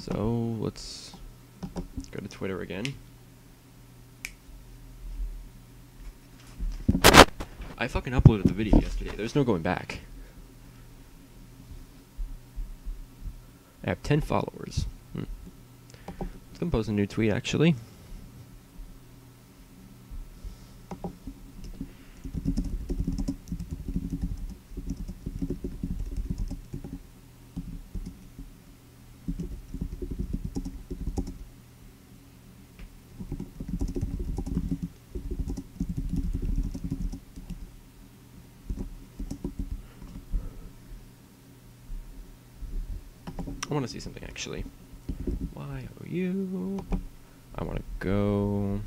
So let's go to Twitter again. I fucking uploaded the video yesterday. There's no going back. I have 10 followers. Let's compose a new tweet, actually. I want to see something, actually. Y-O-U. I want to go...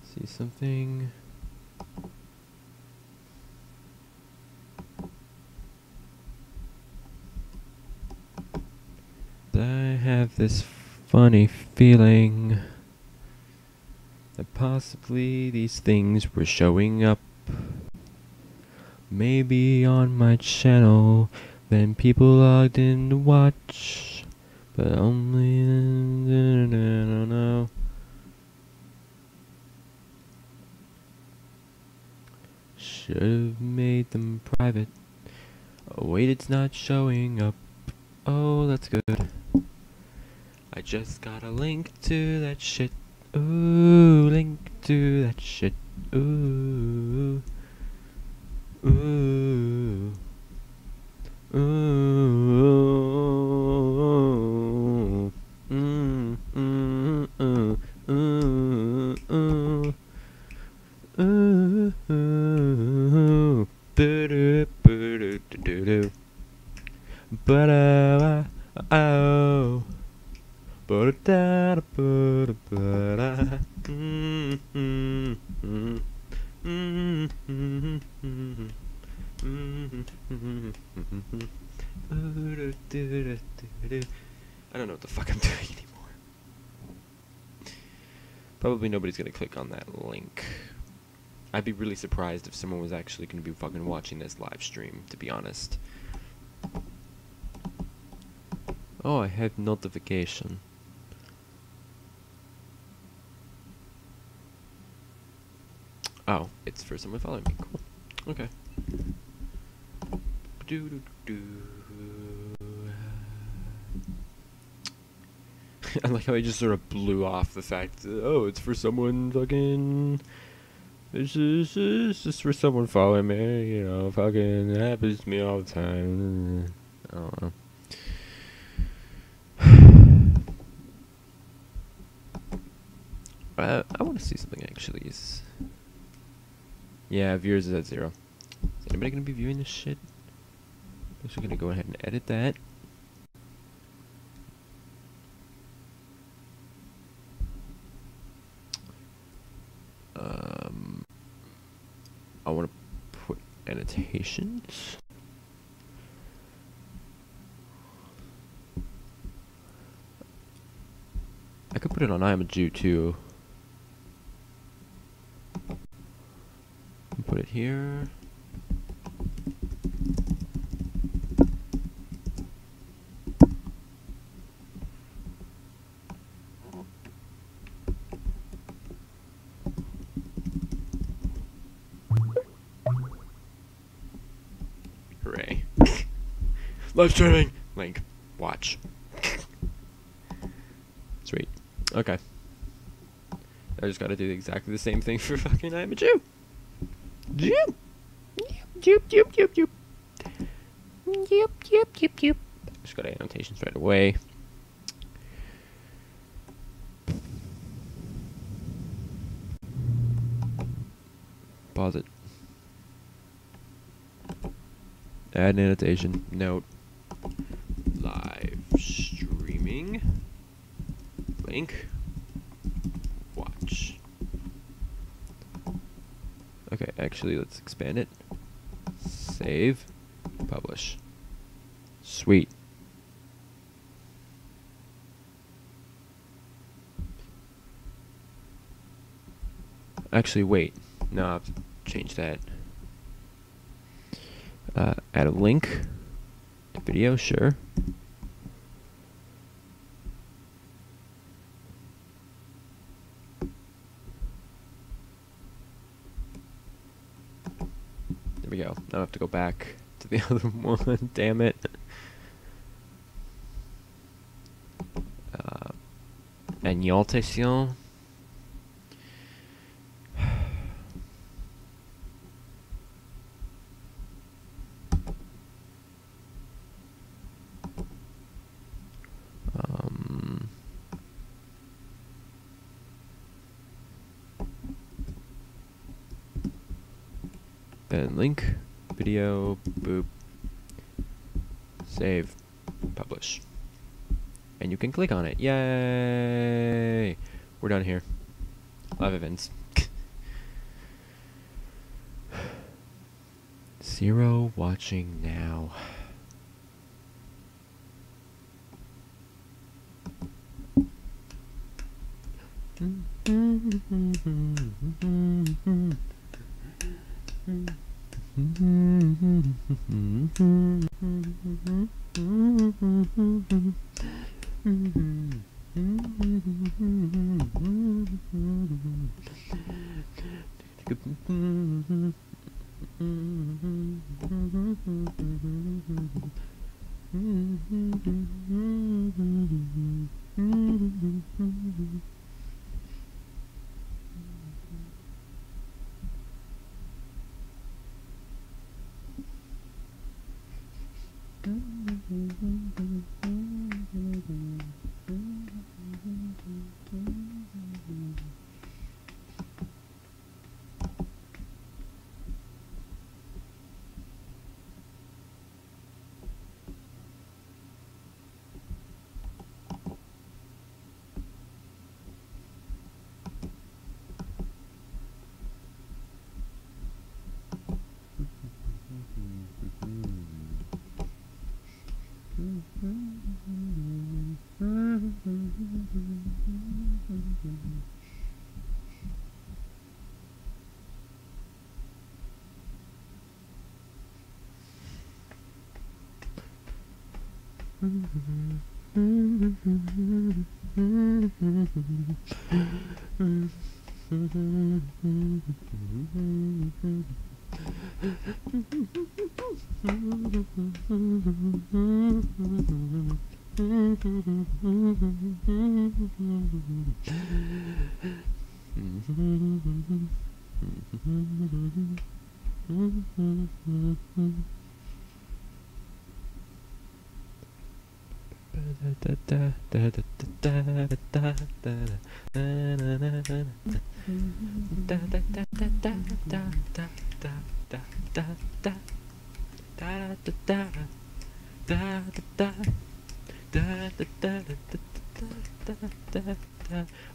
see something. I have this funny feeling that possibly these things were showing up. Maybe on my channel, then people logged in to watch, but only I don't know. Should've made them private. Oh wait, it's not showing up. Oh, that's good. I just got a link to that shit. Ooh, link to that shit. Ooh. Ooh. Ooh. I don't know what the fuck I'm doing anymore. Probably nobody's gonna click on that link. I'd be really surprised if someone was actually gonna be fucking watching this live stream, to be honest. Oh, I have notification. Oh, it's for someone following me. Cool. Okay. I like how I just sort of blew off the fact that, oh, it's for someone fucking... It's just for someone following me, you know, fucking happens to me all the time. I don't know. I want to see something actually. Yeah, viewers is at 0. Is anybody going to be viewing this shit? I'm just going to go ahead and edit that. I want to put annotations. I could put it on I am a Jew too. Put it here. Hooray. Live streaming! Link. Watch. Sweet. Okay. I just gotta do exactly the same thing for fucking I am a Jew. Jew! Jew, Jew, Jew, Jew. Jew, Jew, Jew, Jew. Just got annotations right away. Pause it. Add an annotation. Note. Live streaming. Link. Watch. Okay, actually, let's expand it. Save. Publish. Sweet. actually, wait. No, I'll have to change that. Add a link to video, sure. There we go. Now I have to go back to the other one. Damn it. Agnotation. Then link, video, boop, save, publish. And you can click on it. Yay! We're done here. Live events. 0 watching now.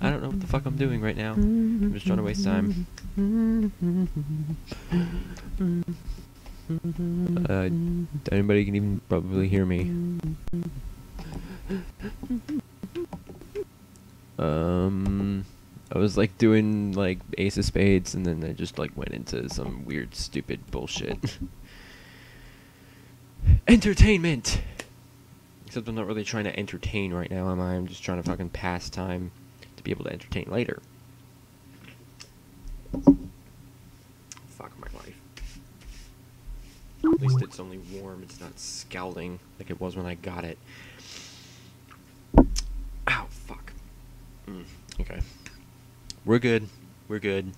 I don't know what the fuck I'm doing right now. I'm just trying to waste time. Anybody can even probably hear me. I was like doing like Ace of Spades and then I just like went into some weird stupid bullshit. Entertainment! Except I'm not really trying to entertain right now, am I? I'm just trying to fucking pass time to be able to entertain later. Fuck my life. At least it's only warm, it's not scalding like it was when I got it. Ow, fuck. Okay. We're good. We're good.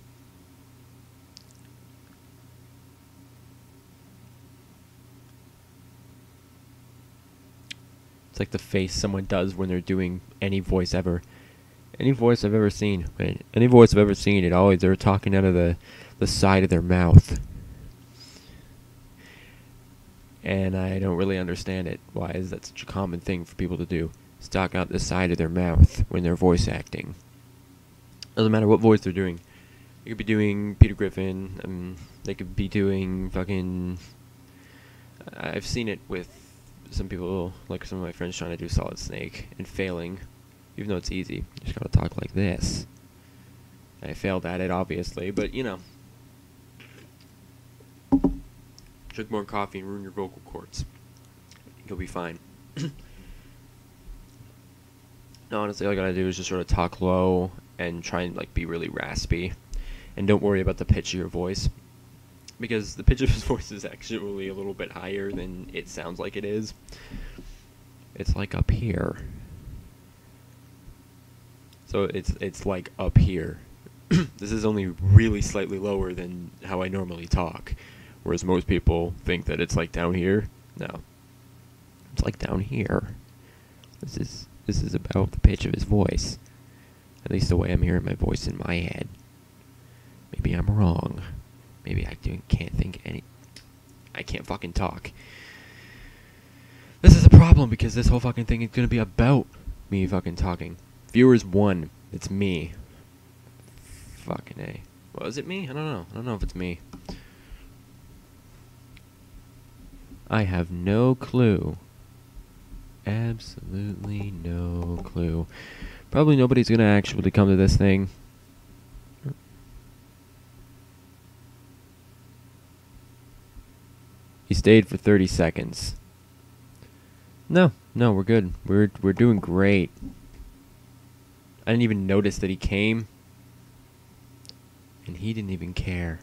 It's like the face someone does when they're doing any voice ever. Any voice I've ever seen. Right? Any voice I've ever seen, they're talking out of the side of their mouth. And I don't really understand it. Why is that such a common thing for people to do? Is talk out the side of their mouth when they're voice acting. Doesn't matter what voice they're doing. They could be doing Peter Griffin. They could be doing fucking... I've seen it with some people, like some of my friends trying to do Solid Snake and failing. Even though it's easy. You just gotta talk like this. I failed at it, obviously, but you know. Drink more coffee and ruin your vocal cords. You'll be fine. No, honestly, all I gotta do is just sort of talk low and try and like be really raspy, and don't worry about the pitch of your voice, because the pitch of his voice is actually a little bit higher than it sounds like it is. It's like up here. So it's like up here. This is only really slightly lower than how I normally talk, whereas most people think that it's like down here. No, it's like down here. This is about the pitch of his voice. At least the way I'm hearing my voice in my head. Maybe I'm wrong. Maybe I can't think any... I can't fucking talk. This is a problem because this whole fucking thing is gonna be about me fucking talking. Viewers 1. It's me. Fucking A. Well, is it me? I don't know. I don't know if it's me. I have no clue. Absolutely no clue. Probably nobody's gonna actually come to this thing. He stayed for 30 seconds. No, we're good. We're doing great. I didn't even notice that he came. And he didn't even care.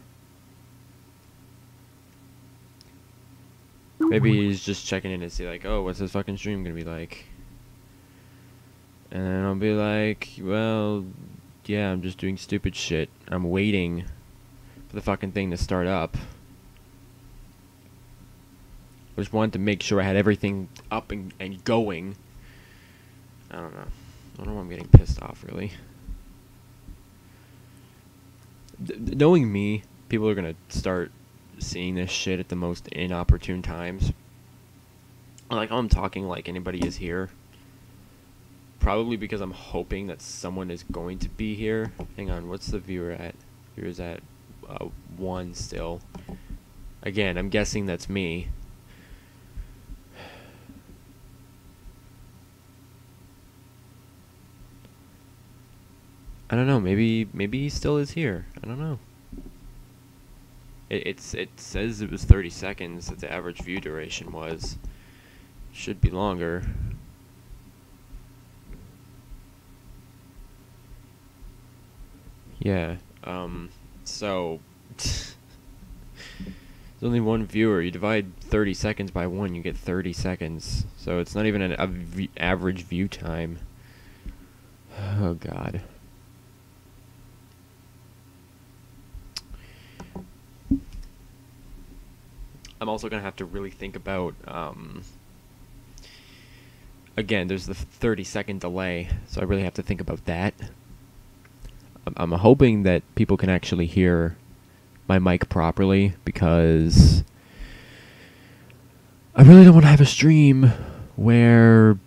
Maybe he's just checking in to see like, oh, what's this fucking stream gonna be like? And then I'll be like, well, yeah, I'm just doing stupid shit. I'm waiting for the fucking thing to start up. I just wanted to make sure I had everything up and going. I don't know. I don't know why I'm getting pissed off, really. Knowing me, people are gonna start seeing this shit at the most inopportune times. Like, I'm talking like anybody is here. Probably because I'm hoping that someone is going to be here. Hang on, what's the viewer at? Viewer's at 1 still. Again, I'm guessing that's me. I don't know, maybe he still is here. I don't know. It says it was 30 seconds that the average view duration was. Should be longer. Yeah, so there's only one viewer. You divide 30 seconds by 1, you get 30 seconds. So it's not even an average view time. Oh god. I'm also gonna have to really think about, again, there's the 30-second delay, so I really have to think about that. I'm hoping that people can actually hear my mic properly, because I really don't want to have a stream where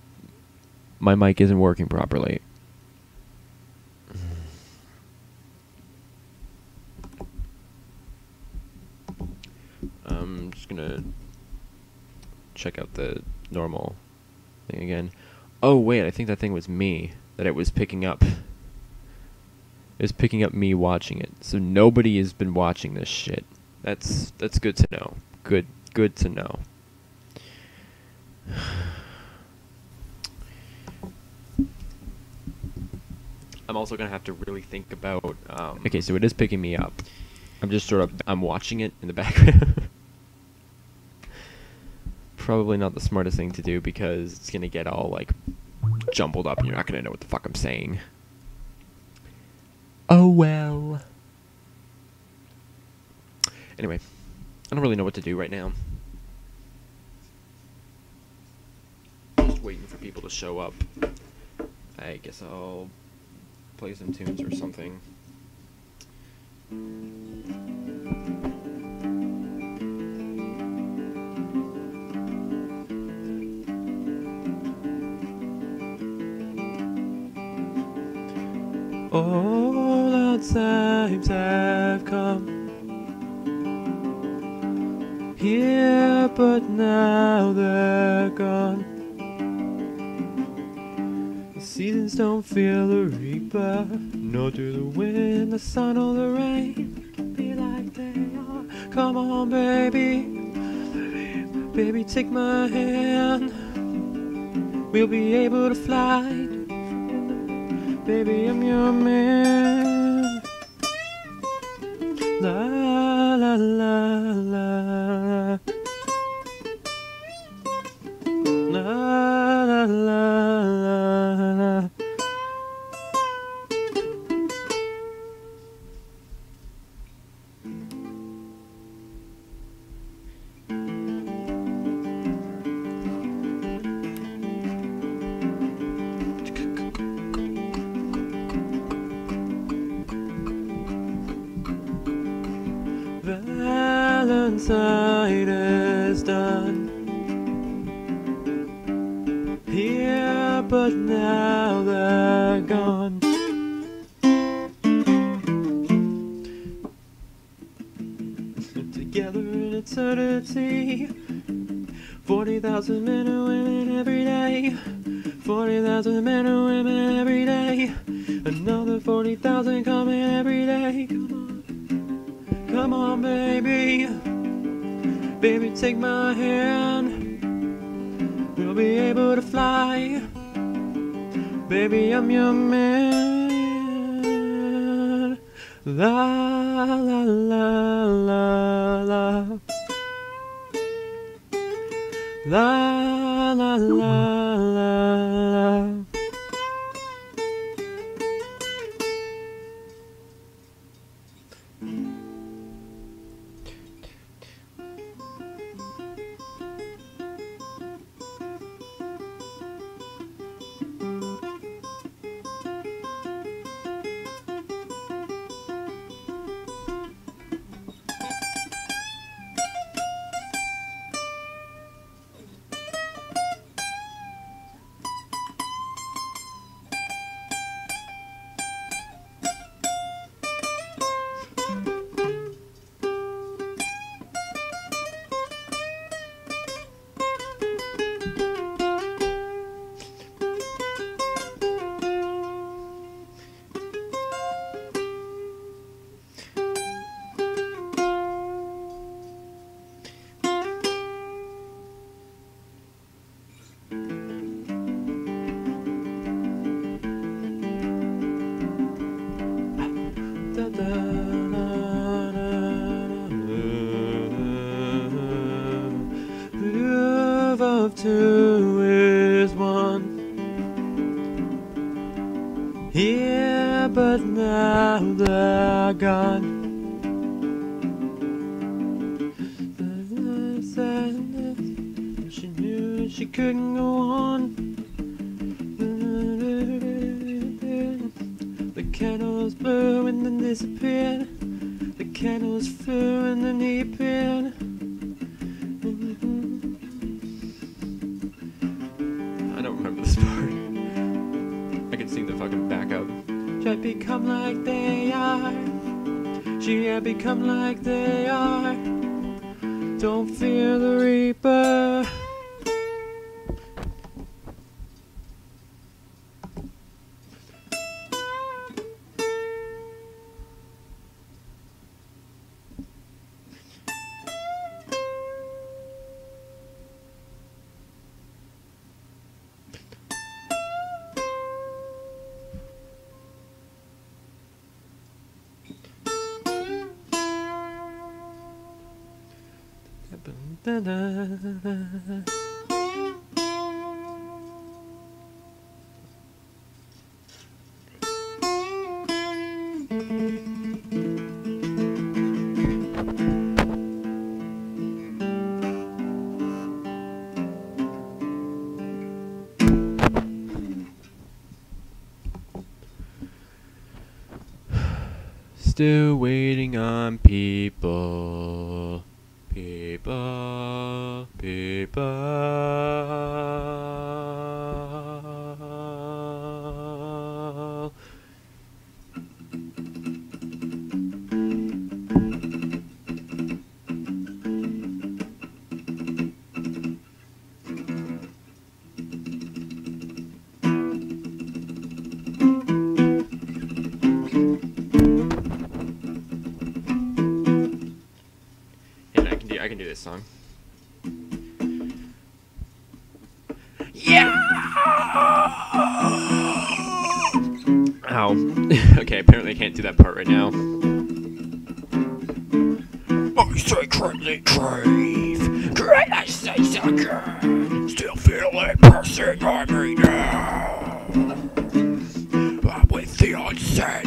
my mic isn't working properly. I'm just gonna check out the normal thing again. Oh wait, I think that thing was me that it was picking up. It was picking up me watching it. So nobody has been watching this shit. That's good to know. Good to know. I'm also gonna have to really think about okay, so it is picking me up. I'm just I'm watching it in the background. Probably not the smartest thing to do, because it's gonna get all like jumbled up and you're not gonna know what the fuck I'm saying. Oh well. Anyway, I don't really know what to do right now. Just waiting for people to show up. I guess I'll play some tunes or something. All our times have come here, but now they're gone. The seasons Valentine's, don't feel the reaper. No through the wind, the sun or the rain. Be like they are. Come on, baby. Baby, take my hand. We'll be able to fly. Baby, I'm your man. La la la la. La la la la. Valentine is done here, but now they're gone. Together in eternity, 40,000 men and women every day. 40,000 men and women every day. Another 40,000 coming every day. Come on, baby. Baby, take my hand. We'll be able to fly. Baby, I'm your man. La la la la la. La la la la. Love of two is one. Here, but now they're gone. She knew she couldn't go on. The candles blew and then disappeared. The candles flew and then he appeared. I don't remember this part. I can sing the fucking backup. She had become like they are. She had become like they are. Don't fear the reaper. Da, da, da. Still waiting on people. People, people. this song. Yeah! Ow. Okay, apparently I can't do that part right now. I secretly crave, can I say again? Still feel it pressing on me now. But with the onset,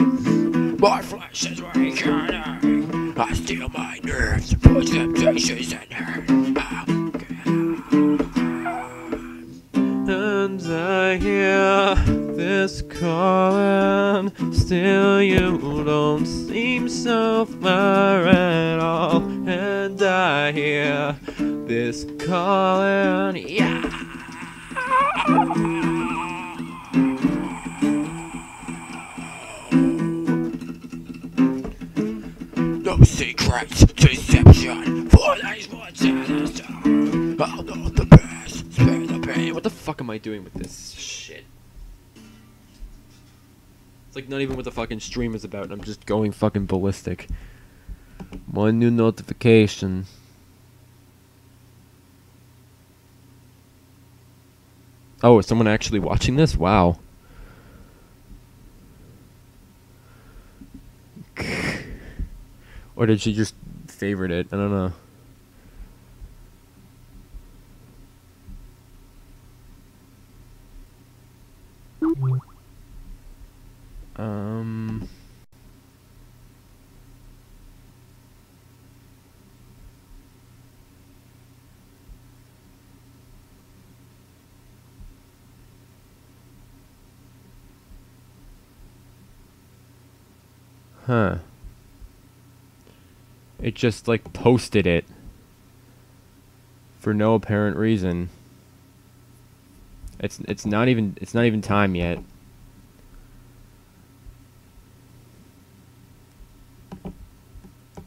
my flesh is weakening. I steal my nerves, put temptations in her. And I hear this calling, still you don't seem so far at all. And I hear this calling, yeah. No secrets, deception, for these ones in the dark. I'll know the best, spare the pain. What the fuck am I doing with this shit? It's like not even what the fucking stream is about, and I'm just going fucking ballistic. One new notification. Oh, is someone actually watching this? Wow. Or did she just favorite it? I don't know. Huh. It just like posted it for no apparent reason. It's not even time yet.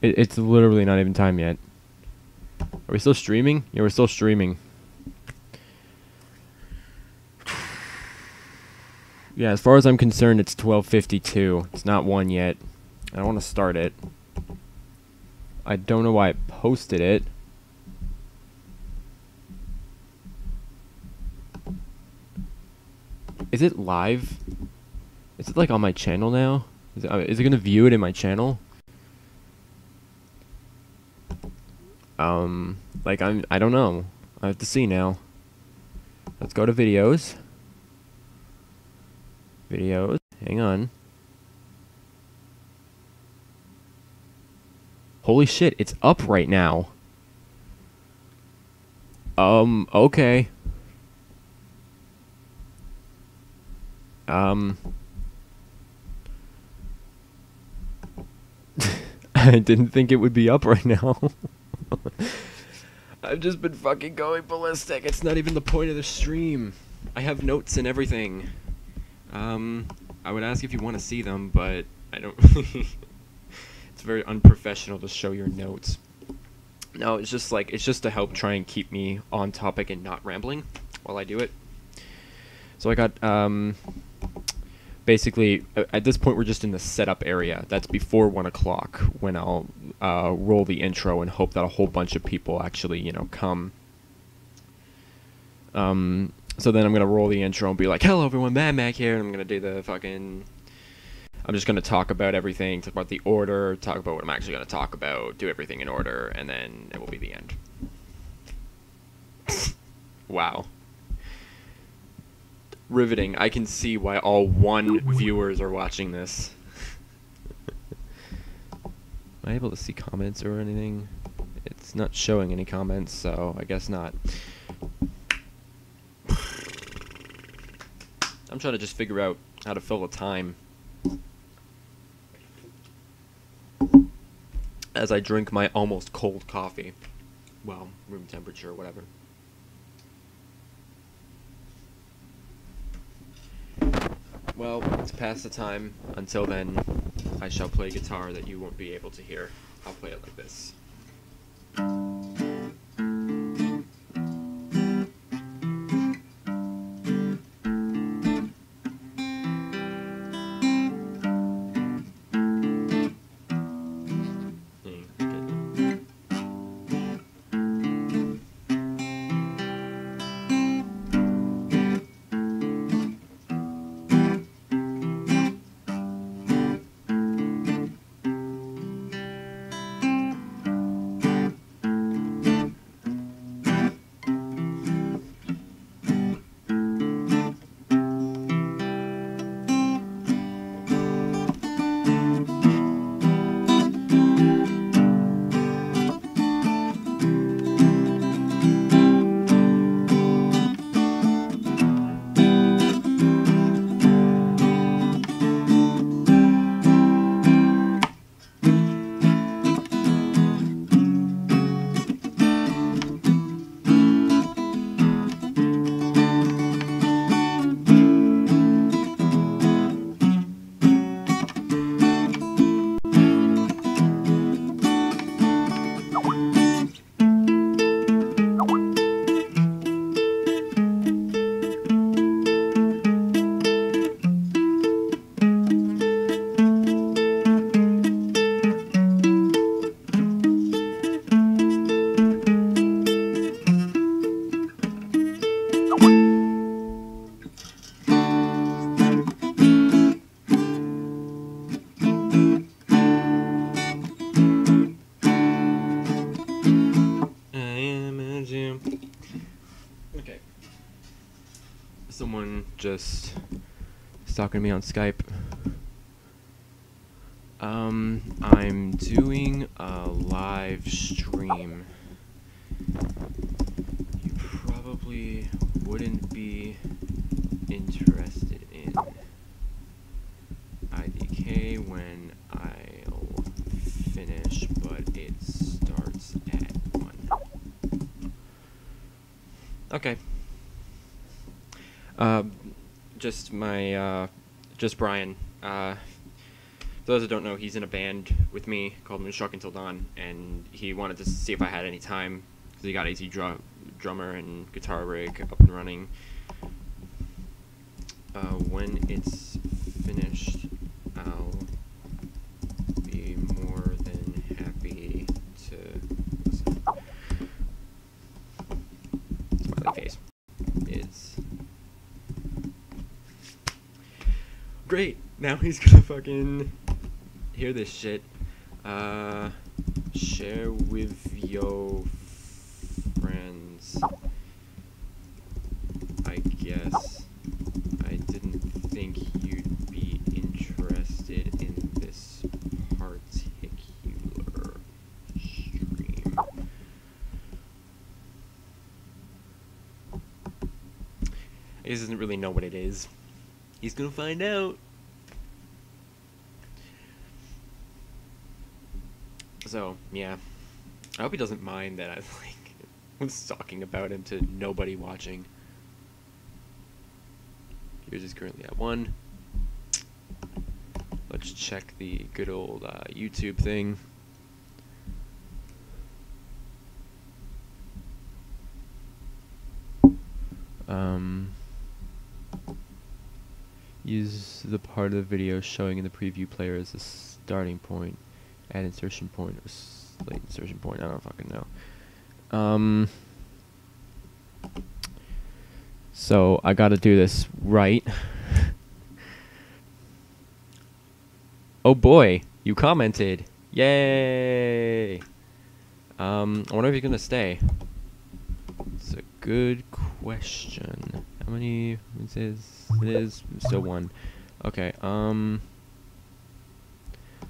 It's literally not even time yet. Are we still streaming? Yeah, we're still streaming. Yeah, as far as I'm concerned, it's 12:52. It's not 1 yet. I don't want to start it. I don't know why I posted it. Is it live? Is it like on my channel now? Is it gonna view it in my channel? Like I don't know. I have to see now. Let's go to videos. Videos. Hang on. Holy shit, it's up right now. Okay. I didn't think it would be up right now. I've just been fucking going ballistic. It's not even the point of the stream. I have notes and everything. I would ask if you want to see them, but I don't really... It's very unprofessional to show your notes. No, it's just to help try and keep me on topic and not rambling while I do it. So I got, basically, at this point we're just in the setup area. That's before 1 o'clock when I'll roll the intro and hope that a whole bunch of people actually, you know, come. So then I'm going to roll the intro and be like, hello everyone, MADMac here, and I'm going to do the fucking... I'm just going to talk about everything, talk about the order, talk about what I'm actually going to talk about, do everything in order, and then it will be the end. Wow. Riveting. I can see why all 1 viewers are watching this. Am I able to see comments or anything? It's not showing any comments, so I guess not. I'm trying to just figure out how to fill the time as I drink my almost cold coffee. Well, room temperature or whatever. Well, it's past the time. Until then, I shall play guitar that you won't be able to hear. I'll play it like this. someone just stalking me on Skype. I'm doing a live stream. You probably wouldn't be interested in IDK when I'll finish, but it starts at 1. Okay. Just Brian. For those that don't know, he's in a band with me called Moonstruck Until Dawn, and he wanted to see if I had any time, because he got AZ drummer and guitar rig up and running. When it's finished, I'll be more than happy to listen. Smiley face. It's great. Now he's gonna fucking hear this shit. Share with your friends. I guess. I didn't think you'd be interested in this particular stream. He doesn't really know what it is. He's gonna find out. So, yeah. I hope he doesn't mind that I, was talking about him to nobody watching. Yours is currently at 1. Let's check the good old YouTube thing. Use the part of the video showing in the preview player as a starting point, add insertion point or slate insertion point. I don't fucking know. So I gotta do this right. Oh boy, you commented. Yay! I wonder if you're gonna stay. It's a good question. How many it is still 1. Okay,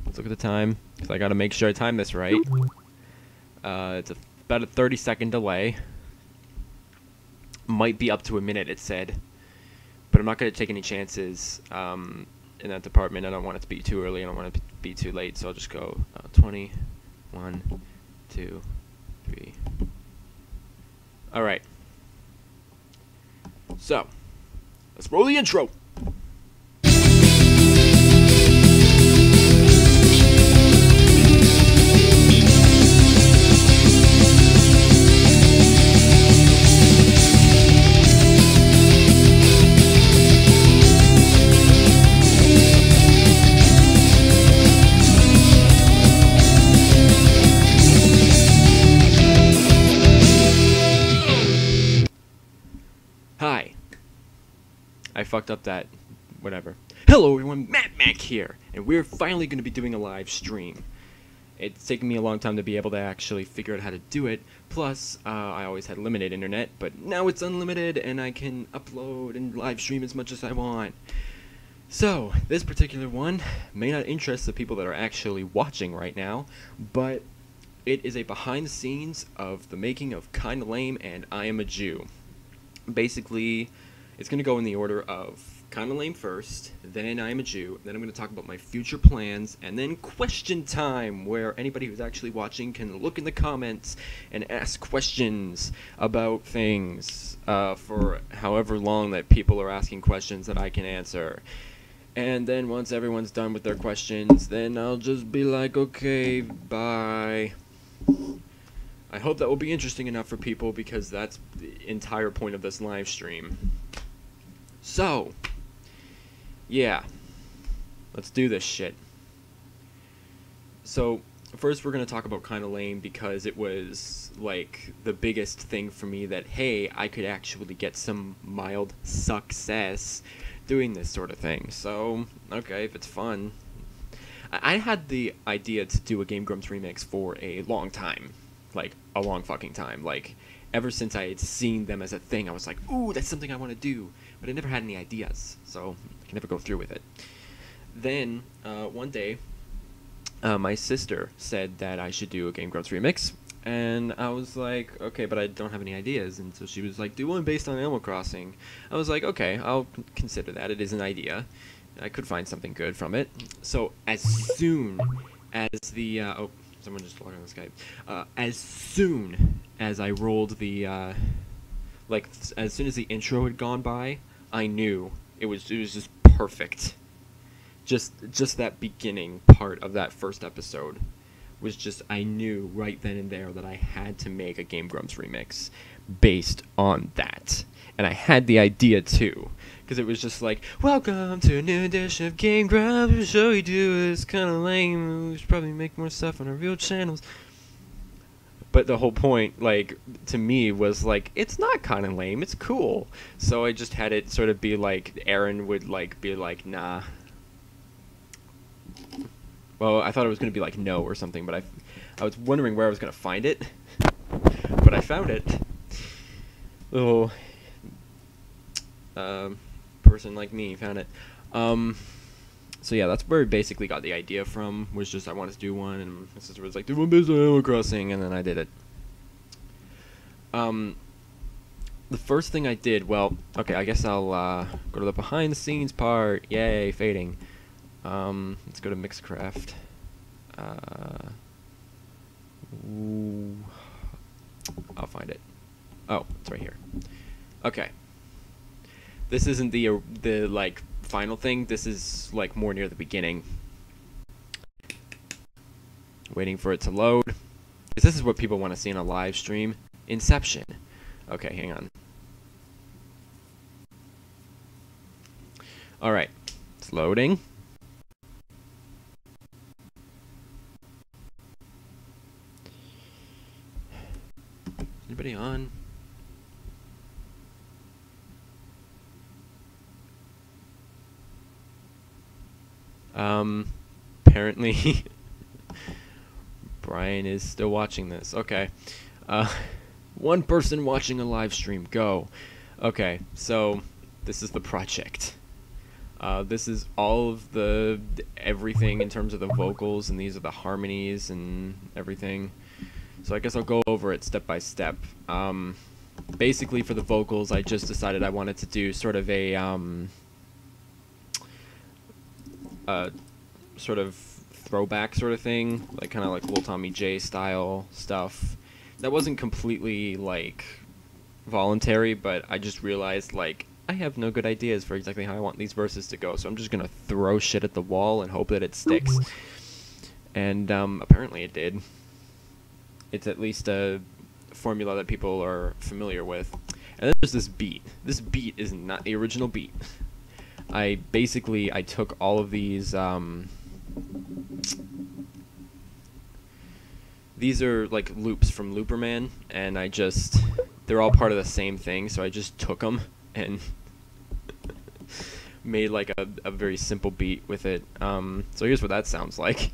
let's look at the time, because I gotta make sure I time this right. It's about a 30-second delay. Might be up to a minute, it said. But I'm not gonna take any chances in that department. I don't want it to be too early, I don't want it to be too late, so I'll just go 20, 1, 2, 3. Alright. So, let's roll the intro. Hi. I fucked up that whatever. Hello everyone, MADMac here, and we're finally going to be doing a live stream. It's taken me a long time to be able to actually figure out how to do it, plus I always had limited internet, but now it's unlimited and I can upload and live stream as much as I want. So, this particular one may not interest the people that are actually watching right now, but it is a behind the scenes of the making of Kinda Lame and I Am a Jew. Basically, it's going to go in the order of Kinda Lame first, then I Am a Jew, then I'm going to talk about my future plans, and then question time, where anybody who's actually watching can look in the comments and ask questions about things for however long that people are asking questions that I can answer. And then once everyone's done with their questions, then I'll just be like, okay, bye. I hope that will be interesting enough for people, because that's the entire point of this live stream. So, yeah, let's do this shit. So, first we're going to talk about Kinda Lame, because it was, like, the biggest thing for me that, hey, I could actually get some mild success doing this sort of thing. So, okay, if it's fun. I had the idea to do a Game Grumps remix for a long time. Like, a long fucking time. Like, ever since I had seen them as a thing, I was like, ooh, that's something I want to do. But I never had any ideas, so I can never go through with it. Then, one day, my sister said that I should do a Game Grumps remix. And I was like, okay, but I don't have any ideas. And so she was like, do one based on Animal Crossing. I was like, okay, I'll consider that. It is an idea. I could find something good from it. So as soon as the... oh, someone just logged on the Skype. As soon as I rolled the... like, as soon as the intro had gone by, I knew it was just perfect. Just that beginning part of that first episode was just, I knew right then and there that I had to make a Game Grumps remix based on that. And I had the idea too, because it was just like, welcome to a new edition of Game Grumps, the show we do is kind of lame, we should probably make more stuff on our real channels. But the whole point, like, to me was like, it's not kind of lame, it's cool. So I just had it sort of be like, Aaron would like be like, nah. Well, I thought it was going to be like no or something, but I was wondering where I was going to find it. But I found it. Little person like me found it. So yeah, that's where we basically got the idea from, was just I wanted to do one, and my sister was like, do one based on Animal Crossing, and then I did it. The first thing I did, well, okay, I guess I'll go to the behind the scenes part. Yay, fading. Let's go to Mixcraft. Ooh, I'll find it. Oh, it's right here. Okay. This isn't the like final thing. This is like more near the beginning. Waiting for it to load. Because this is what people want to see in a live stream. Inception. Okay, hang on. Alright. It's loading. Anybody on? Apparently Brian is still watching this. Okay. One person watching a live stream. Go. Okay, so this is the project. This is all of the everything in terms of the vocals, and these are the harmonies and everything. So I guess I'll go over it step by step. Basically for the vocals, I just decided I wanted to do sort of a sort of throwback sort of thing, like kind of like Lil Tommy J style stuff. That wasn't completely like voluntary, but I just realized like I have no good ideas for exactly how I want these verses to go, so I'm just gonna throw shit at the wall and hope that it sticks. And apparently it did. It's at least a formula that people are familiar with. And then there's this beat. This beat is not the original beat. I took all of these are like loops from Looperman, and they're all part of the same thing, so I just took them and made like a very simple beat with it. So here's what that sounds like.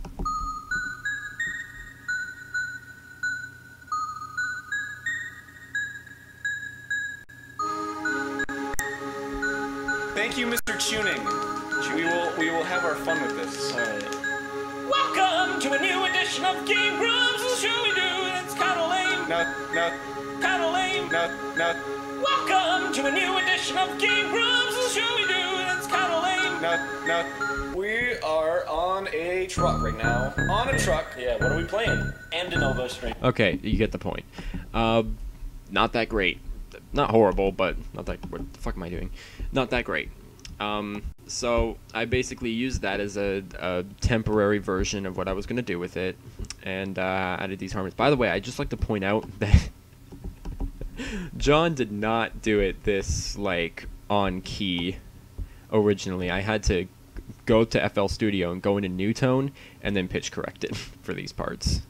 Thank you, Mr. Tuning. We will have our fun with this. Welcome to a new edition of Game Grumps, the show we do that's kinda lame. No. Kinda lame. No. Welcome to a new edition of Game Grumps, the show we do that's kinda lame. No. We are on a truck right now. On a truck. Yeah, what are we playing? And an Elbow String. Okay, you get the point. Not that great. Not horrible, but not that... What the fuck am I doing? Not that great. So I basically used that as a temporary version of what I was going to do with it, and added these harmonies. By the way, I'd just like to point out that John did not do it this, like, on key originally. I had to go to FL Studio and go into New Tone and then pitch correct it for these parts.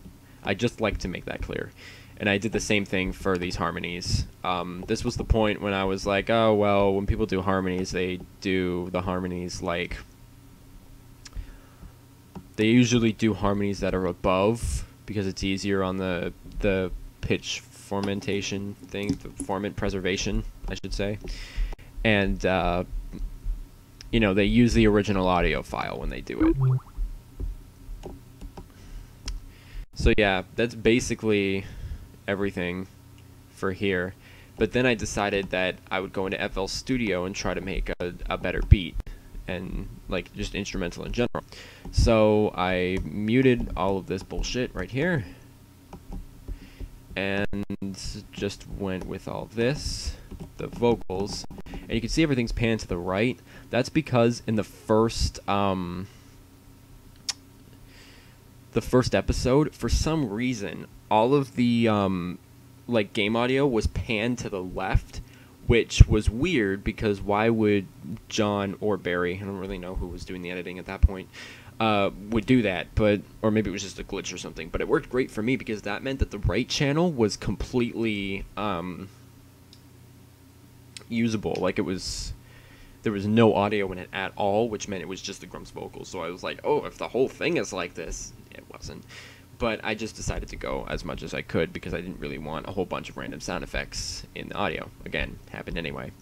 I just like to make that clear. And I did the same thing for these harmonies. This was the point when I was like, oh, well, when people do harmonies, they do the harmonies like... They usually do harmonies that are above, because it's easier on the pitch fermentation thing, the ferment preservation, I should say. And, you know, they use the original audio file when they do it. So yeah, that's basically everything for here. But then I decided that I would go into FL Studio and try to make a better beat, and like just instrumental in general. So I muted all of this bullshit right here, and just went with all this, the vocals, and you can see everything's panned to the right. That's because in the first episode, for some reason, all of the like game audio was panned to the left, which was weird because why would John or Barry, I don't really know who was doing the editing at that point, would do that, but or maybe it was just a glitch or something. But it worked great for me because that meant that the right channel was completely usable. Like there was no audio in it at all, which meant it was just the Grumps vocals. So I was like, oh, if the whole thing is like this, it wasn't. But I just decided to go as much as I could because I didn't really want a whole bunch of random sound effects in the audio. Again, happened anyway.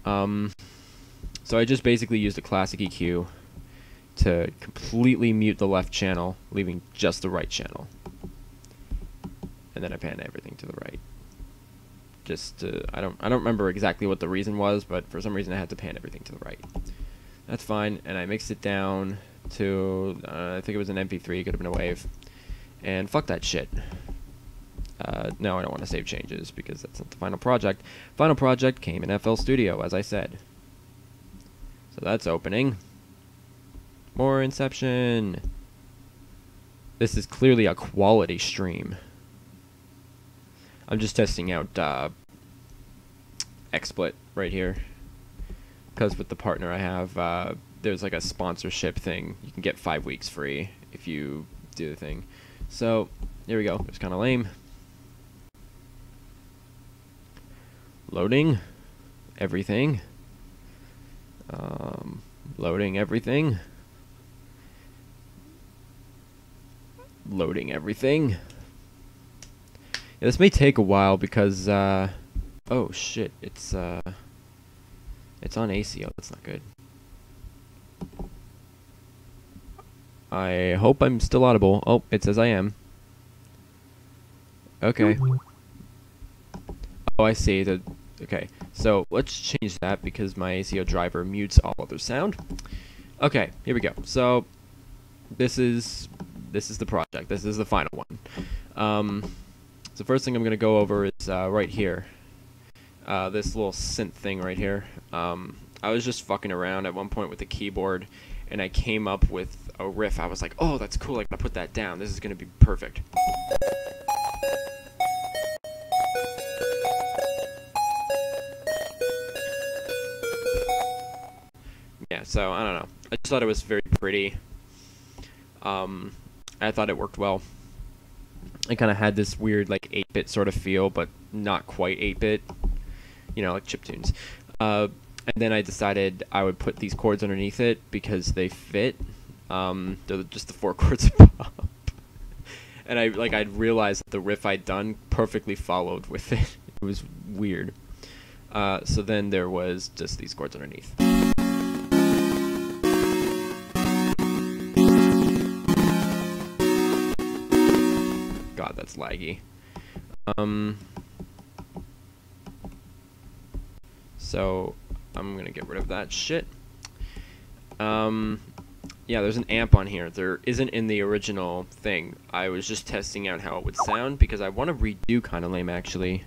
So I just basically used a classic EQ to completely mute the left channel, leaving just the right channel. And then I panned everything to the right. Just I don't remember exactly what the reason was, but for some reason I had to pan everything to the right. That's fine, and I mixed it down to I think it was an MP3, it could have been a wave. And fuck that shit. No, I don't want to save changes because that's not the final project. Final project came in FL Studio, as I said. So that's opening. More Inception. This is clearly a quality stream. I'm just testing out XSplit right here. Because with the partner I have, there's like a sponsorship thing. You can get 5 weeks free if you do the thing. So, here we go. It's kind of lame. Loading everything. Loading everything. Loading everything. Yeah, this may take a while because, oh shit, it's on ACO. That's not good. I hope I'm still audible. Oh, it says I am. Okay. Oh, I see. Okay, so let's change that because my ACO driver mutes all other sound. Okay, here we go. So this is the project. This is the final one. So first thing I'm going to go over is right here. This little synth thing right here. I was just fucking around at one point with the keyboard, and I came up with a riff. I was like, oh, that's cool, I gotta put that down. This is gonna be perfect. Yeah, so, I don't know. I just thought it was very pretty. I thought it worked well. It kind of had this weird, like, 8-bit sort of feel, but not quite 8-bit. You know, like chiptunes. And then I decided I would put these chords underneath it because they fit. They're just the 4 chords above. And I'd realized that the riff I'd done perfectly followed with it. It was weird. So then there was just these chords underneath. God, that's laggy. So I'm gonna get rid of that shit. Yeah, there's an amp on here. There isn't in the original thing. I was just testing out how it would sound because I want to redo Kinda Lame actually.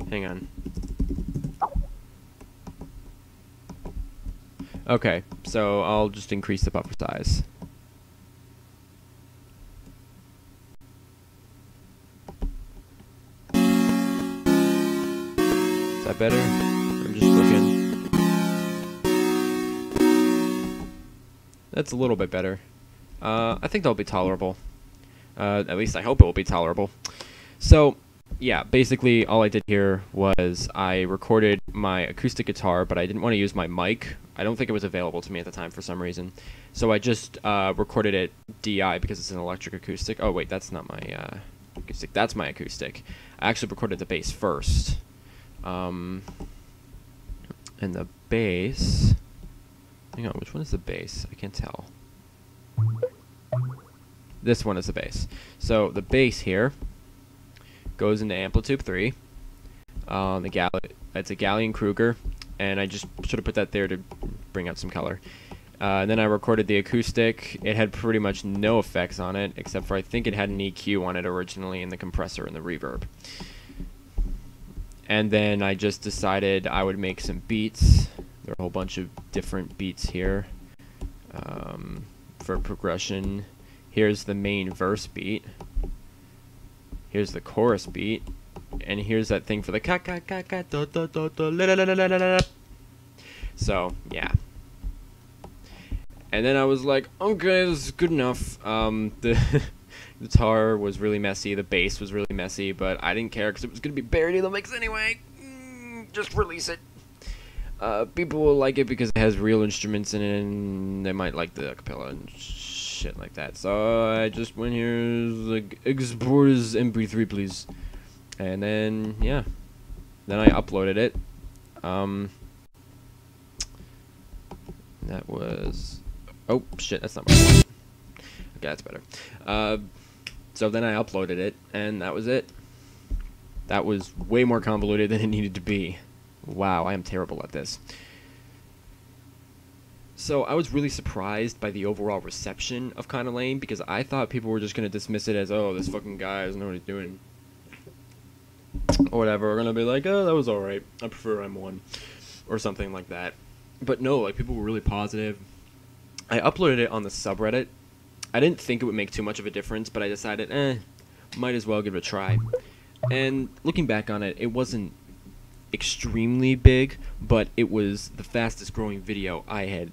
Hang on. Okay, so I'll just increase the buffer size. Is that better? I'm just looking. That's a little bit better. I think that'll be tolerable. At least I hope it will be tolerable. So, yeah, basically all I did here was I recorded my acoustic guitar, but I didn't want to use my mic. I don't think it was available to me at the time for some reason. So I just recorded it DI because it's an electric acoustic. Oh, wait, that's not my... acoustic. That's my acoustic. I actually recorded the bass first. And the bass... Hang on, which one is the bass? I can't tell. This one is the bass. So the bass here goes into Amplitube 3. It's a Galleon Kruger, and I just sort of put that there to bring out some color. And then I recorded the acoustic. It had pretty much no effects on it, except for I think it had an EQ on it originally in the compressor and the reverb. And then I just decided I would make some beats. There are a whole bunch of different beats here for progression. Here's the main verse beat. Here's the chorus beat. And here's that thing for the ka ka ka ka do do do do la la la la la la. So, yeah. And then I was like, okay, this is good enough. The guitar was really messy, the bass was really messy, but I didn't care because it was going to be buried in the mix anyway. Just release it. People will like it because it has real instruments in it, and they might like the acapella and shit like that. So I just went here, like, export as MP3, please. And then, yeah. Then I uploaded it. That was... Oh, shit, that's not what I want. Okay, that's better. So then I uploaded it, and that was it. That was way more convoluted than it needed to be. Wow, I am terrible at this. So I was really surprised by the overall reception of Kinda Lame, because I thought people were just going to dismiss it as, oh, this fucking guy doesn't know what he's doing. Or whatever, we're going to be like, oh, that was alright. I prefer M1. Or something like that. But no, like, people were really positive. I uploaded it on the subreddit. I didn't think it would make too much of a difference, but I decided, might as well give it a try. And looking back on it, it wasn't extremely big, but it was the fastest growing video I had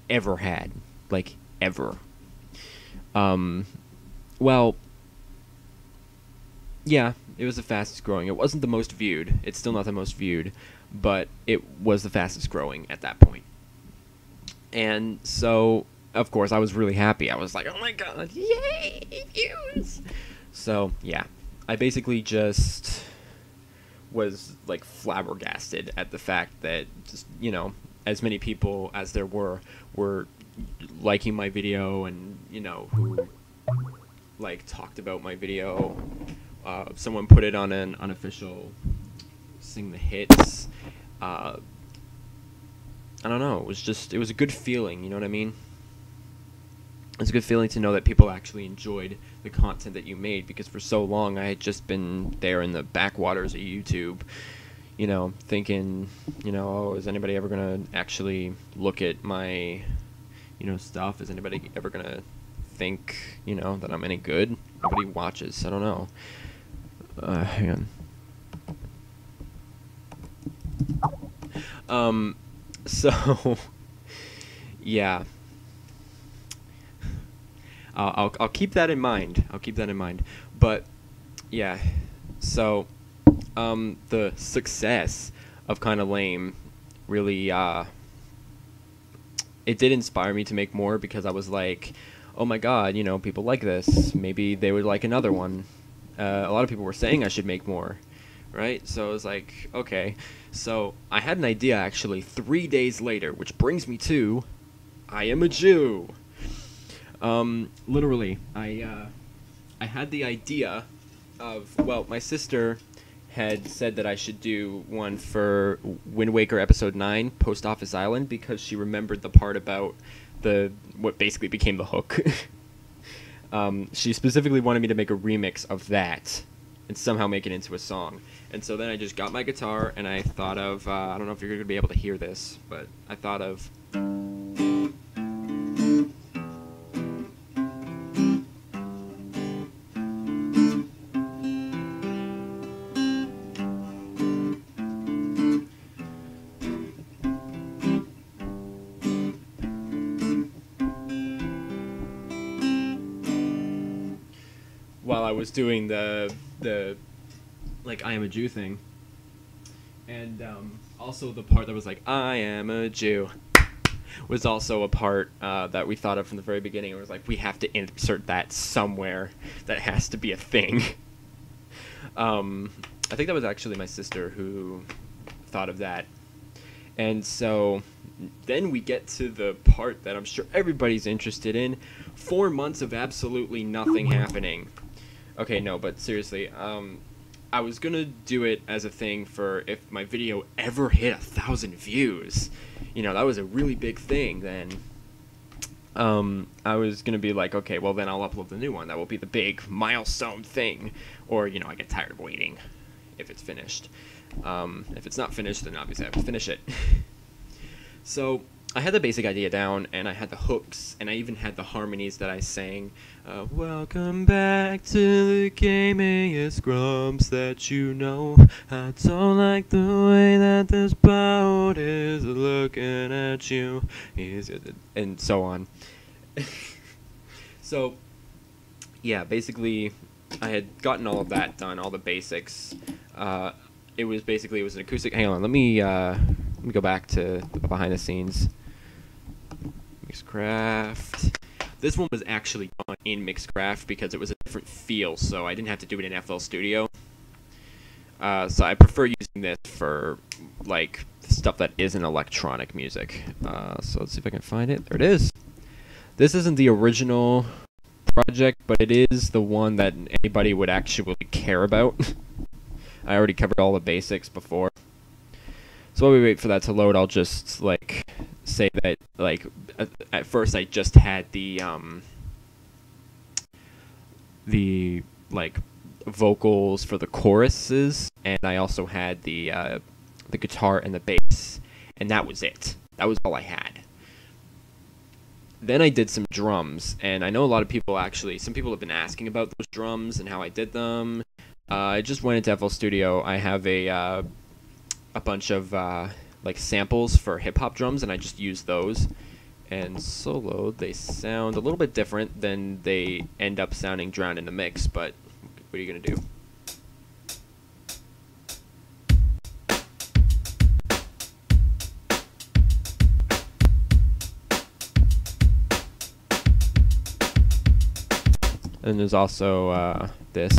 ever had. Like, ever. Well, yeah, it was the fastest growing. It wasn't the most viewed. It's still not the most viewed, but it was the fastest growing at that point. And so, of course, I was really happy. I was like, oh my god, yay, views! So, yeah. I basically just was, like, flabbergasted at the fact that, just, you know, as many people as there were liking my video and, you know, who, like, talked about my video. Someone put it on an unofficial Sing the Hits. I don't know, it was a good feeling, you know what I mean? It's a good feeling to know that people actually enjoyed the content that you made, because for so long I had just been there in the backwaters of YouTube, you know, thinking, you know, oh, is anybody ever going to actually look at my, you know, stuff? Is anybody ever going to think, you know, that I'm any good? Nobody watches, I don't know. Hang on. So, yeah. I'll keep that in mind. I'll keep that in mind. But, yeah. So, the success of Kinda Lame really, it did inspire me to make more, because I was like, oh my god, you know, people like this. Maybe they would like another one. A lot of people were saying I should make more. Right? So I was like, okay. So I had an idea, actually, 3 days later, which brings me to I Am a Jew. Literally, I had the idea of, well, my sister had said that I should do one for Wind Waker Episode 9, Post Office Island, because she remembered the part about what basically became the hook. She specifically wanted me to make a remix of that and somehow make it into a song. And so then I just got my guitar, and I thought of, I don't know if you're going to be able to hear this, but I thought of... while I was doing the like I Am a Jew thing, and also the part that was like I am a Jew was also a part that we thought of from the very beginning. It was like, we have to insert that somewhere. That has to be a thing. I think that was actually my sister who thought of that. And so then we get to the part that I'm sure everybody's interested in. 4 months of absolutely nothing happening. Okay, no, but seriously, I was gonna do it as a thing for if my video ever hit 1,000 views. You know, that was a really big thing then. I was gonna be like, okay, well then I'll upload the new one. That will be the big milestone thing. Or, you know, I get tired of waiting if it's finished. If it's not finished, then obviously I have to finish it. So, I had the basic idea down, and I had the hooks, and I even had the harmonies that I sang. Welcome back to the gamingest grumps that you know. I don't like the way that this boat is looking at you. And so on. So, yeah, basically, I had gotten all of that done, all the basics. It was an acoustic. Hang on, let me go back to the behind the scenes. Mixcraft. This one was actually done in Mixcraft because it was a different feel, so I didn't have to do it in FL Studio. So I prefer using this for like stuff that isn't electronic music. So let's see if I can find it. There it is. This isn't the original project, but it is the one that anybody would actually care about. I already covered all the basics before. So while we wait for that to load, I'll just like say that like at first I just had the like vocals for the choruses, and I also had the guitar and the bass, and that was it. That was all I had. Then I did some drums, and I know a lot of people some people have been asking about those drums and how I did them. I just went into FL Studio. I have a bunch of like samples for hip-hop drums, and I just used those. And soloed, they sound a little bit different than they end up sounding drowned in the mix, but what are you gonna do? And there's also this.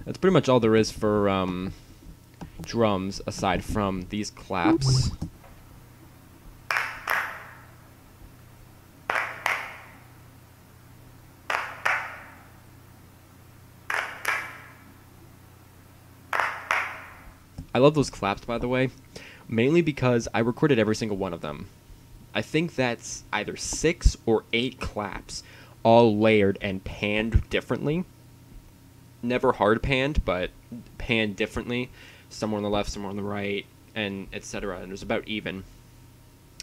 That's pretty much all there is for drums, aside from these claps. I love those claps, by the way, mainly because I recorded every single one of them. I think that's either 6 or 8 claps, all layered and panned differently. Never hard panned, but panned differently. Somewhere on the left, somewhere on the right, and etc. And it was about even.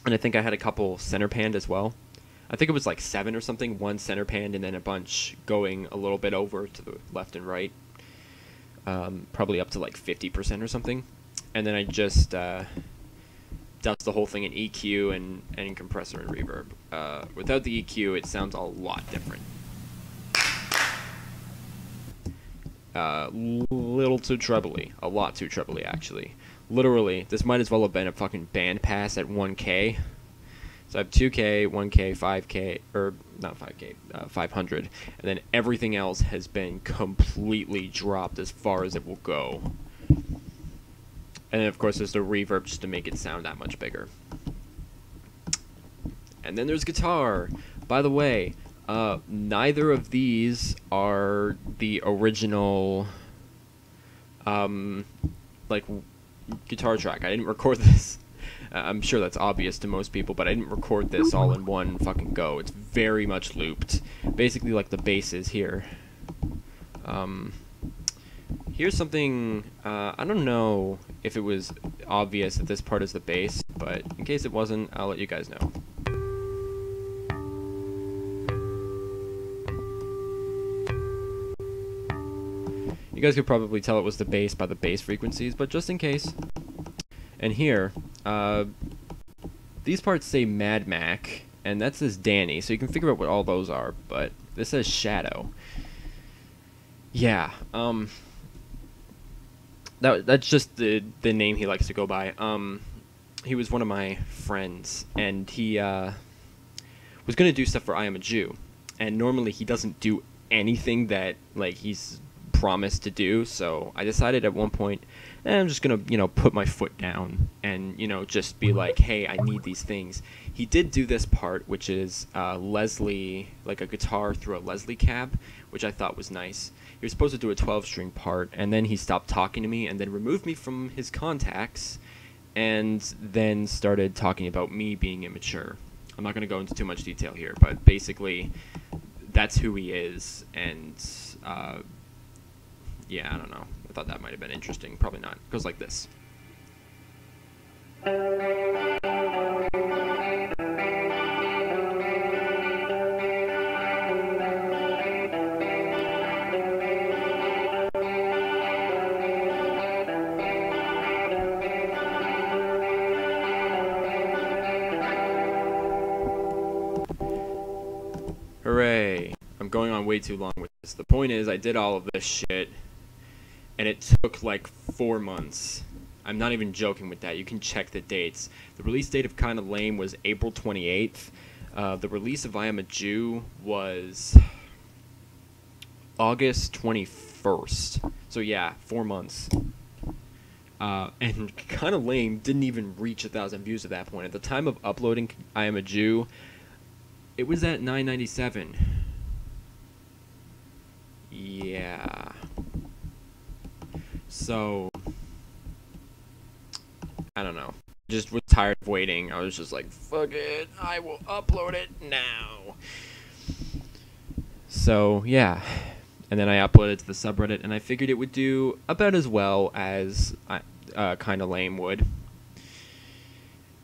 And I think I had a couple center panned as well. I think it was like 7 or something, 1 center panned, and then a bunch going a little bit over to the left and right. Probably up to like 50% or something. And then I just dust the whole thing in EQ and compressor and reverb. Without the EQ, it sounds a lot different. Little too trebly. A lot too trebly, actually. Literally, this might as well have been a fucking band pass at 1K. So I have 2K, 1K, 5K, or not 5K, 500. And then everything else has been completely dropped as far as it will go. And then, of course, there's the reverb just to make it sound that much bigger. And then there's guitar. By the way, neither of these are the original, like, guitar track. I didn't record this. I'm sure that's obvious to most people, but I didn't record this all in one fucking go. It's very much looped. Basically like the bass is here. Here's something, I don't know if it was obvious that this part is the bass, but in case it wasn't, I'll let you guys know. You guys could probably tell it was the bass by the bass frequencies, but just in case. And here, these parts say MADMac, and that says Danny, so you can figure out what all those are, but this says Shadow. Yeah, that's just the name he likes to go by. he was one of my friends, and he was gonna do stuff for I Am a Jew, and normally he doesn't do anything that like he's promised to do. So I decided at one point, I'm just gonna put my foot down and just be like, hey, I need these things. He did do this part, which is Leslie, like a guitar through a Leslie cab, which I thought was nice. He was supposed to do a 12-string part, and then he stopped talking to me and then removed me from his contacts, and then started talking about me being immature. I'm not going to go into too much detail here, but basically that's who he is, and yeah, I don't know. I thought that might have been interesting. Probably not. It goes like this. Hooray. I'm going on way too long with this. The point is, I did all of this shit, and it took like 4 months. I'm not even joking with that. You can check the dates. The release date of Kinda Lame was April 28th. The release of I Am a Jew was August 21st. So yeah, 4 months. And Kinda Lame didn't even reach 1,000 views at that point. At the time of uploading I Am a Jew, it was at 997. Yeah. So, I don't know. Just was tired of waiting. I was just like, fuck it, I will upload it now. So, yeah. And then I uploaded it to the subreddit, and I figured it would do about as well as Kinda Lame would.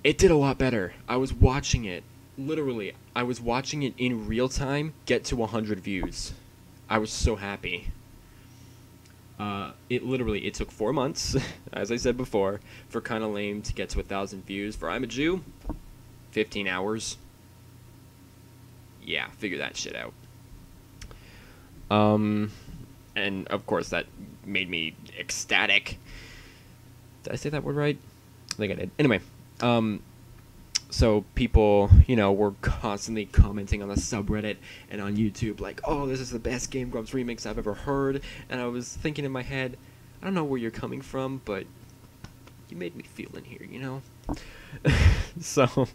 It did a lot better. I was watching it. Literally, I was watching it in real time get to 100 views. I was so happy. It took 4 months, as I said before, for Kinda Lame to get to 1,000 views. For I'm a Jew, 15 hours. Yeah, figure that shit out. And of course that made me ecstatic. Did I say that word right? I think I did. Anyway, so people, were constantly commenting on the subreddit and on YouTube like, oh, this is the best Game Grumps remix I've ever heard. And I was thinking in my head, I don't know where you're coming from, but you made me feel in here, So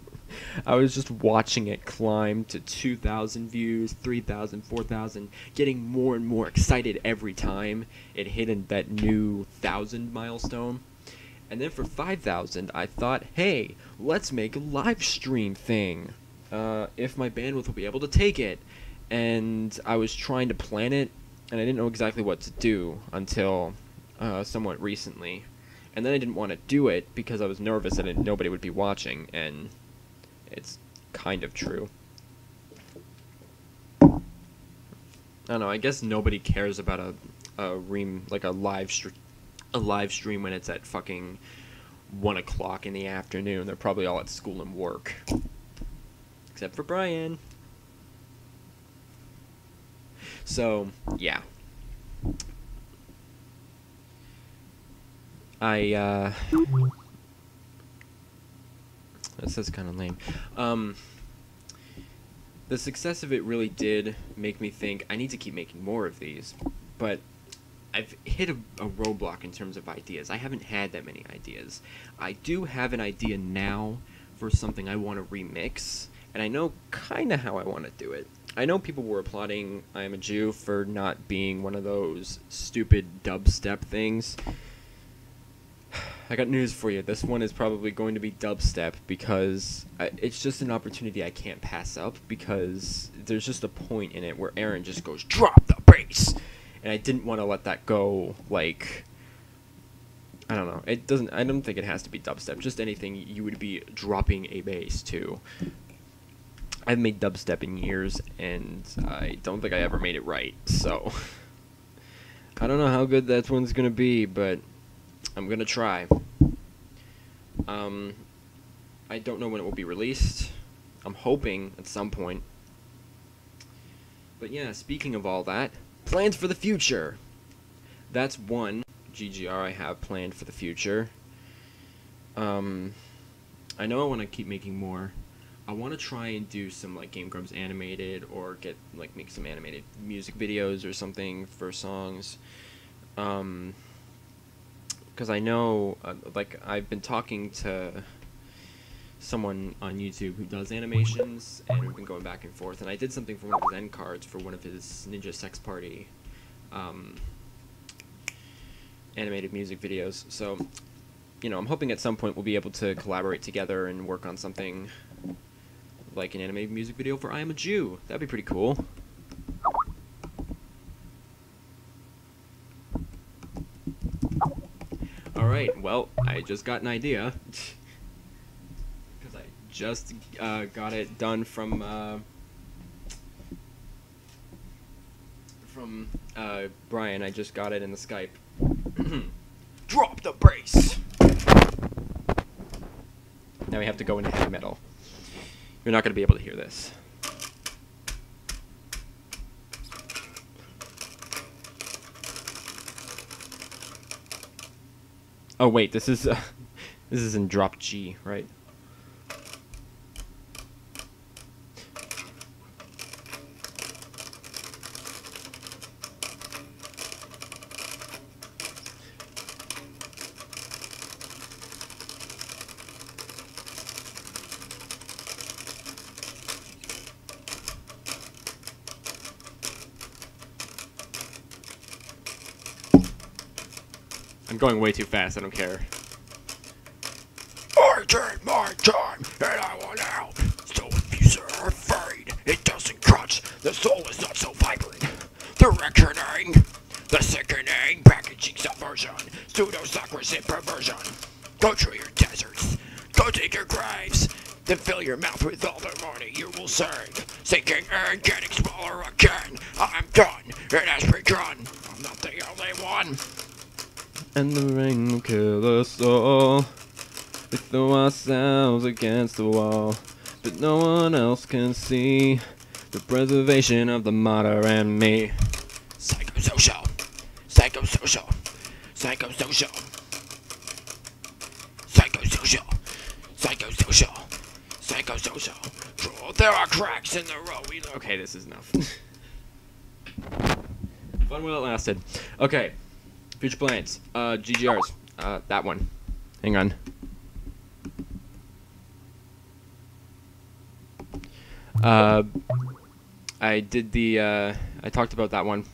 I was just watching it climb to 2,000 views, 3,000, 4,000, getting more and more excited every time it hit that new 1,000 milestone. And then for 5,000, I thought, hey, let's make a live stream thing, if my bandwidth will be able to take it. And I was trying to plan it, and I didn't know exactly what to do until somewhat recently. And then I didn't want to do it because I was nervous that nobody would be watching, and it's kind of true. I don't know, I guess nobody cares about a live stream when it's at fucking 1 o'clock in the afternoon. They're probably all at school and work. Except for Brian. So, yeah. This is kind of lame. The success of it really did make me think I need to keep making more of these. But I've hit a roadblock in terms of ideas. I haven't had that many ideas. I do have an idea now for something I want to remix, and I know kind of how I want to do it. I know people were applauding I Am a Jew for not being one of those stupid dubstep things. I got news for you. This one is probably going to be dubstep because it's just an opportunity I can't pass up, because there's just a point in it where Aaron just goes, drop the bass! And I didn't want to let that go, like, I don't know. I don't think it has to be dubstep. Just anything you would be dropping a bass to. I've made dubstep in years, and I don't think I ever made it right. So, I don't know how good that one's going to be, but I'm going to try. I don't know when it will be released. I'm hoping at some point. But yeah, speaking of all that, plans for the future. That's one GGR I have planned for the future. I know I want to keep making more. I want to try and do some like Game Grumps animated, or make some animated music videos or something for songs. Because I know, like, I've been talking to someone on YouTube who does animations, and we've been going back and forth. And I did something for one of his end cards for one of his Ninja Sex Party animated music videos. So, you know, I'm hoping at some point we'll be able to collaborate together and work on something like an animated music video for I Am a Jew. That'd be pretty cool. Alright, well, I just got an idea. Because I just got it done from Brian. I just got it in the Skype. Drop the bass! Now we have to go into heavy metal. You're not going to be able to hear this. Oh wait, this is in drop G, right? I'm going way too fast, I don't care. I take my time, and I want out. So if you are afraid, it doesn't crunch. The soul is not so vibrant. The reckoning, the sickening, packaging subversion, pseudo-socracy perversion. Go to your deserts, go dig your graves, then fill your mouth with all the money you will save. Sinking and getting smaller again. I'm done, it has begun. I'm not the only one. And the rain will kill us all. We throw ourselves against the wall, but no one else can see the preservation of the martyr and me. Psychosocial, psychosocial, psychosocial, psychosocial, psychosocial, psychosocial. Oh, there are cracks in the road. Okay, this is enough. Fun while it lasted. Okay. Future plans. GGRs. That one. Hang on. I did the, I talked about that one.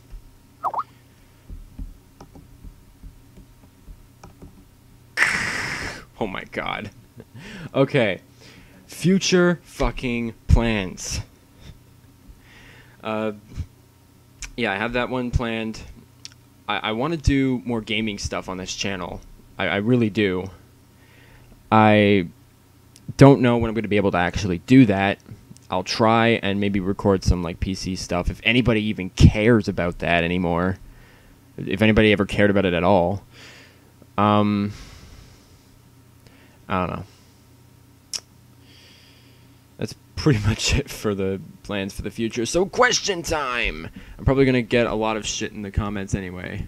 Oh my god. Okay. Future fucking plans. Yeah, I have that one planned. I want to do more gaming stuff on this channel. I really do. I don't know when I'm going to be able to actually do that. I'll try and maybe record some like PC stuff if anybody even cares about that anymore. If anybody ever cared about it at all. I don't know. That's pretty much it for the plans for the future. So question time! I'm probably going to get a lot of shit in the comments anyway.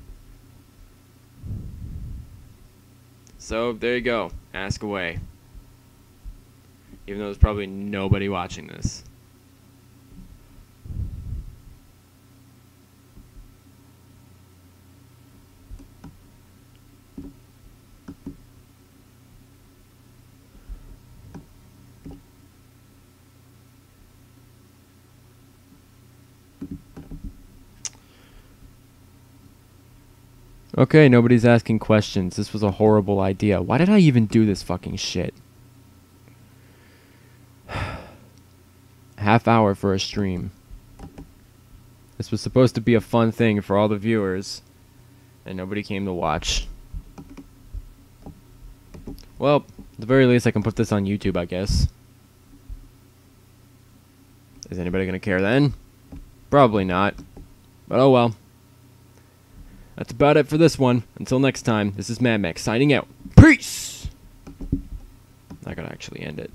So there you go. Ask away. Even though there's probably nobody watching this. Okay, nobody's asking questions. This was a horrible idea. Why did I even do this fucking shit? Half hour for a stream. This was supposed to be a fun thing for all the viewers, and nobody came to watch. Well, at the very least I can put this on YouTube, I guess. Is anybody gonna care then? Probably not. But oh well. That's about it for this one. Until next time, this is MADMac signing out. Peace! I gotta actually end it.